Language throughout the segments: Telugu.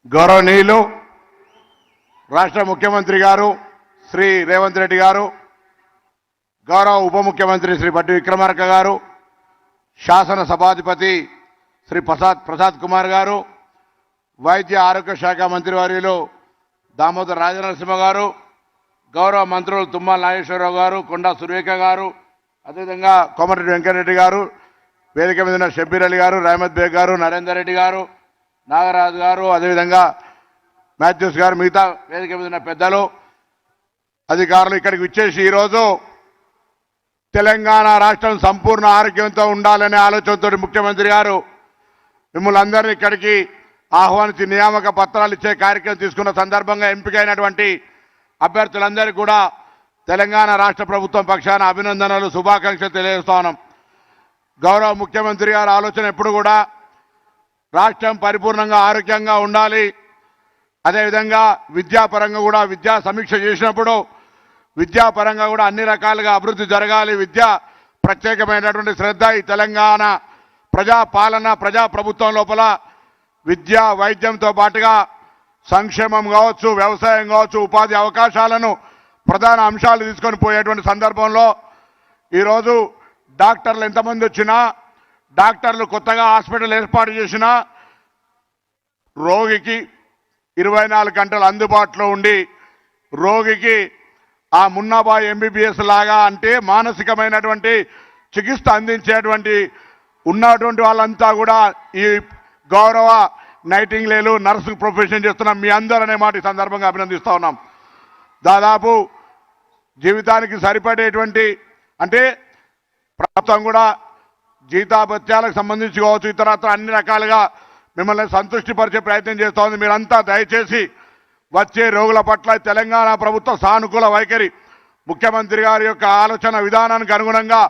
గౌరవనీయులు రాష్ట్ర ముఖ్యమంత్రి గారు శ్రీ రేవంత్ రెడ్డి గారు, గౌరవ ఉప ముఖ్యమంత్రి శ్రీ బట్టి విక్రమార్క గారు, శాసన సభాధిపతి శ్రీ ప్రసాద్ కుమార్ గారు, వైద్య ఆరోగ్య శాఖ మంత్రివర్యులు దామోదర్ రాజనరసింహ గారు, గౌరవ మంత్రులు తుమ్మల నాగేశ్వరరావు గారు, కొండా సురేఖ గారు, అదేవిధంగా కోమటిరెడ్డి వెంకటరెడ్డి గారు, వేదిక మీద ఉన్న షబ్బీర్ అలీ గారు, రహమత్ బేగ్ గారు, నరేందర్ రెడ్డి గారు, నాగరాజు గారు, అదేవిధంగా మాథ్యూస్ గారు, మిగతా వేదిక మీద ఉన్న పెద్దలు, అధికారులు ఇక్కడికి విచ్చేసి ఈరోజు తెలంగాణ రాష్ట్రం సంపూర్ణ ఆరోగ్యంతో ఉండాలనే ఆలోచనతో ముఖ్యమంత్రి గారు మిమ్మల్ని అందరినీ ఇక్కడికి ఆహ్వానించి నియామక పత్రాలు ఇచ్చే కార్యక్రమం తీసుకున్న సందర్భంగా ఎంపికైనటువంటి అభ్యర్థులందరికీ కూడా తెలంగాణ రాష్ట్ర ప్రభుత్వం పక్షాన అభినందనలు, శుభాకాంక్షలు తెలియజేస్తా ఉన్నాం. గౌరవ ముఖ్యమంత్రి గారి ఆలోచన ఎప్పుడు కూడా రాష్ట్రం పరిపూర్ణంగా ఆరోగ్యంగా ఉండాలి. అదేవిధంగా విద్యాపరంగా కూడా విద్యా సమీక్ష చేసినప్పుడు విద్యాపరంగా కూడా అన్ని రకాలుగా అభివృద్ధి జరగాలి. విద్య ప్రత్యేకమైనటువంటి శ్రద్ధ ఈ తెలంగాణ ప్రజాపాలన ప్రజాప్రభుత్వం లోపల విద్య వైద్యంతో పాటుగా సంక్షేమం కావచ్చు, వ్యవసాయం కావచ్చు, ఉపాధి అవకాశాలను ప్రధాన అంశాలు తీసుకొని పోయేటువంటి సందర్భంలో ఈరోజు డాక్టర్లు ఎంతమంది వచ్చినా, డాక్టర్లు కొత్తగా హాస్పిటల్ ఏర్పాటు చేసినా రోగికి 24 గంటలు అందుబాటులో ఉండి రోగికి ఆ మున్నాబాయ్ ఎంబీబీఎస్ లాగా అంటే మానసికమైనటువంటి చికిత్స అందించేటువంటి ఉన్నటువంటి వాళ్ళంతా కూడా ఈ గౌరవ నైటింగ్లేలు నర్సు ప్రొఫెషన్ చేస్తున్న మీ అందరూ అనే మాట ఈ సందర్భంగా అభినందిస్తూ ఉన్నాం. దాదాపు జీవితానికి సరిపడేటువంటి అంటే ప్రభుత్వం కూడా జీతాభత్యాలకు సంబంధించి కావచ్చు, ఇతరత్ర అన్ని రకాలుగా మిమ్మల్ని సంతృష్టిపరిచే ప్రయత్నం చేస్తూ ఉంది. మీరంతా దయచేసి వచ్చే రోగుల పట్ల తెలంగాణ ప్రభుత్వ సానుకూల వైఖరి, ముఖ్యమంత్రి గారి యొక్క ఆలోచన విధానానికి అనుగుణంగా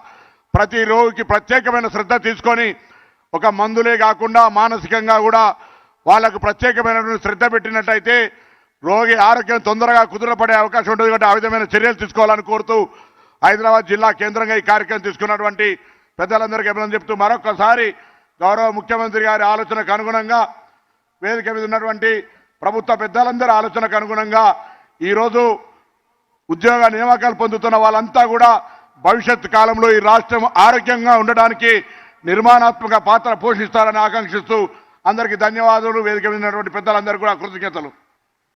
ప్రతి రోగికి ప్రత్యేకమైన శ్రద్ధ తీసుకొని ఒక మందులే కాకుండా మానసికంగా కూడా వాళ్ళకు ప్రత్యేకమైనటువంటి శ్రద్ధ పెట్టినట్టయితే రోగి ఆరోగ్యం తొందరగా కుదురపడే అవకాశం ఉంటుంది. కాబట్టి ఆ విధమైన చర్యలు తీసుకోవాలని కోరుతూ హైదరాబాద్ జిల్లా కేంద్రంగా ఈ కార్యక్రమం తీసుకున్నటువంటి పెద్దలందరికీ అభినందన చెప్తూ మరొకసారి గౌరవ ముఖ్యమంత్రి గారి ఆలోచనకు అనుగుణంగా వేదిక మీద ఉన్నటువంటి ప్రభుత్వ పెద్దలందరి ఆలోచనకు అనుగుణంగా ఈరోజు ఉద్యోగ నియామకాలు పొందుతున్న వాళ్ళంతా కూడా భవిష్యత్ కాలంలో ఈ రాష్ట్రం ఆరోగ్యంగా ఉండడానికి నిర్మాణాత్మక పాత్ర పోషిస్తారని ఆకాంక్షిస్తూ అందరికీ ధన్యవాదాలు. వేదిక మీద ఉన్నటువంటి పెద్దలందరికీ కూడా కృతజ్ఞతలు.